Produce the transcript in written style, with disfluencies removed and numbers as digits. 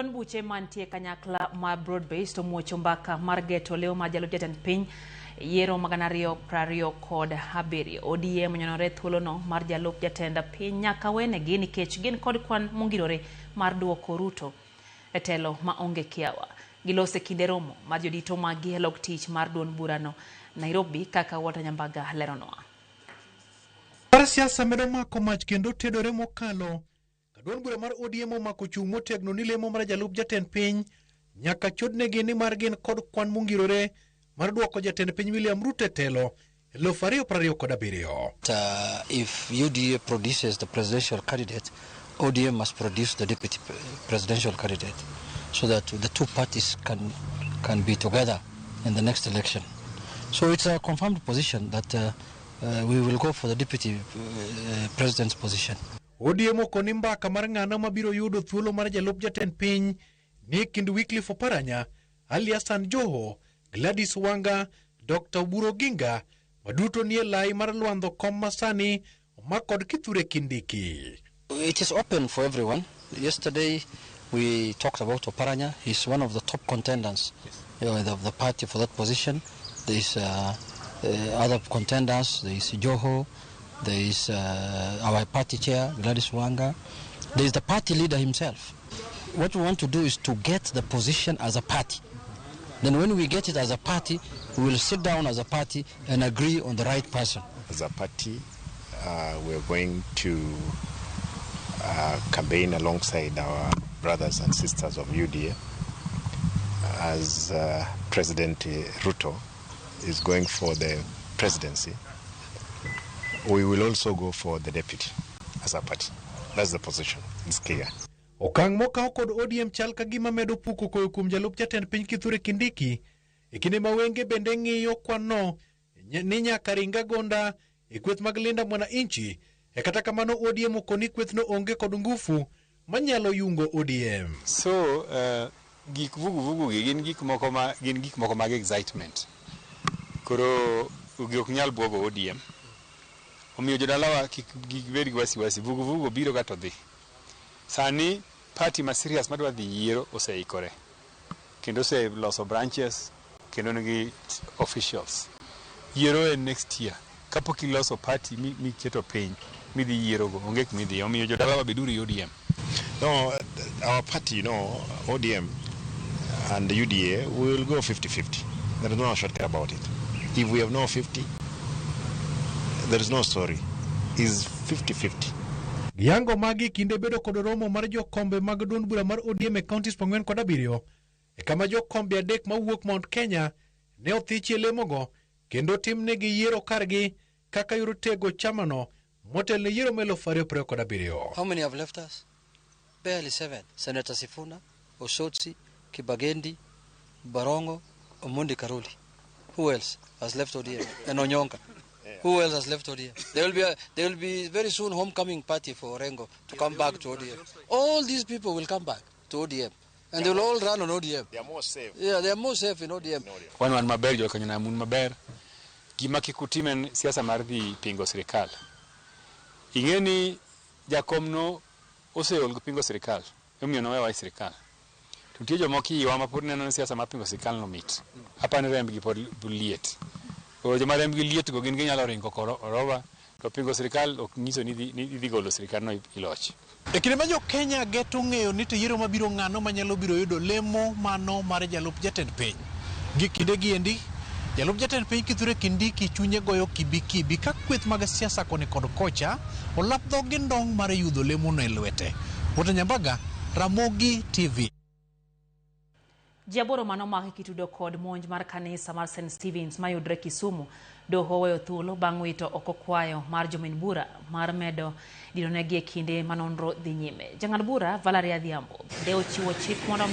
Duon buche mantie kanyakla ma broad based omuocho mbaka mar geto leo ma Jalup Jatend Piny yiero magana 227 ODM nyonore thuolono mar Jalup Jatend Piny nyaka wenegi nikech gin kod kwan mongirore mar duoko Ruto e telo ma onge kiawa. Gilose kinde romo mar jodito magi e log tich mar duon burano Nairobi kaka Walter Nyambaga leronoa. Par siasa medo mako mach kendo tedore mokalo. Duon bura mar ODM omako chung' motegno ni lemo mar Jalup Jatend Piny nyaka chodnegi ni mar gin kod kwan mongirore mar duoko Jatend Piny William Ruto telo 2027. If UDA produces the presidential candidate, ODM must produce the deputy presidential candidate so that the two parties can be together in the next election. So it's a confirmed position that we will go for the deputy president's position. ODM okoni mbaka mar ng'ano mabiro yudo thuolo mar Jalup Jatend Piny ni kind Wycliffe Oparanya, Ali Hassan Joho, Gladys Wanga, Dr. Buro Ginga maduto nie lai mar luandho kom masani omakod Kithure Kindiki. It is open for everyone. Yesterday we talked about Oparanya. He's one of the top contenders of the party for that position. There is other contenders. There is Joho. There is our party chair, Gladys Wanga. There is the party leader himself. What we want to do is to get the position as a party. Then when we get it as a party, we will sit down as a party and agree on the right person. As a party, we're going to campaign alongside our brothers and sisters of UDA. As President Ruto is going for the presidency, we will also go for the deputy as a party. That's the position. It's clear. Okang moka kod ODM chal ka gima medo puko koyo kum Jalup Jatend Piny Kithure Kindiki ikine mawenge bende ng'iyo kwano ni nyaka ringa gonda kweth mag linda mwananchi kata kamano ODM okoni kwethno onge kod ngufu manyalo yungo ODM. So gik vugu gin gik moko mag excitement. Koro ok nyal buogo ODM. Omiyo jodalawa kik bed gi wasiwasi, vugu biro ga to dhi. Sani party ma serious madwa dhi yiero oseikore. Kendo se loso branches, kendo nigi officials. Yiero next year. Kapok iloso party mi keto piny, mi dhi yiero go, onge mi dhi. Omiyo jodalawa beduru ODM. No, our party, ODM and the UDA will go 50-50. There is no shortcut about it. If we have no 50, there is no story. Is 50-50. Giango magi kinde bedo kod romo mar jokombe mag duon bura mar ODM e counties 47 kama jokombe adek mawuok Mount Kenya ne othichie lemogo kendo timnegi yiero kargi kaka yuro tego chamano motel ne yiero 2027. How many have left us? Barely 7. Senator Sifuna, Osotsi, Kibagendi, Barongo, Omondi Karoli. Who else has left ODM? And Onyonka. Who else has left ODM? There will be very soon homecoming party for Orengo to come back to ODM. All these people will come back to ODM. And they will all run on ODM. They are more safe. Yeah, they are more safe in ODM. Wan maber jo kanyana mun maber. Gima kikutimen siasa mar dhi pingo sirikal. Ingeni jakomno oseol pingo sirikal. Omiyo nowewa sirikal. Tutie jomoko yiwa mapod neno siasa mar pingo sirikal no mit. Hapa ne remb gi pod liet. O joma remb gi liet go gin ginyalo ringo oroba to pingo sirikal ok nyiso ni dhi golo sirikal no iloch. Kinde ma jo Kenya geto ng'eyo ni to yiero mabiro ng'ano manyalo biro yudo lemo mano mar Jalup Jatend Piny. Gi kinde giendi Jalup Jatend Piny Kithure Kindiki chunye goyo kibikibi ka kweth mag siasa koni kod kocha olap dhogi ndong' mar yudo lemo no e lwete. Walter Nyambaga, Ramogi TV. Jaboro manomaki kitudo kod monj mar kanisa mar St. Stephen's mayudre Kisumu doho weyo thuolo bang' wito oko kwayo mar jomin bura mar medo dinonegi e kinde manonro dhi nyime. Jang'ad bura Valeria Adhiambo de ochiwo chik mondo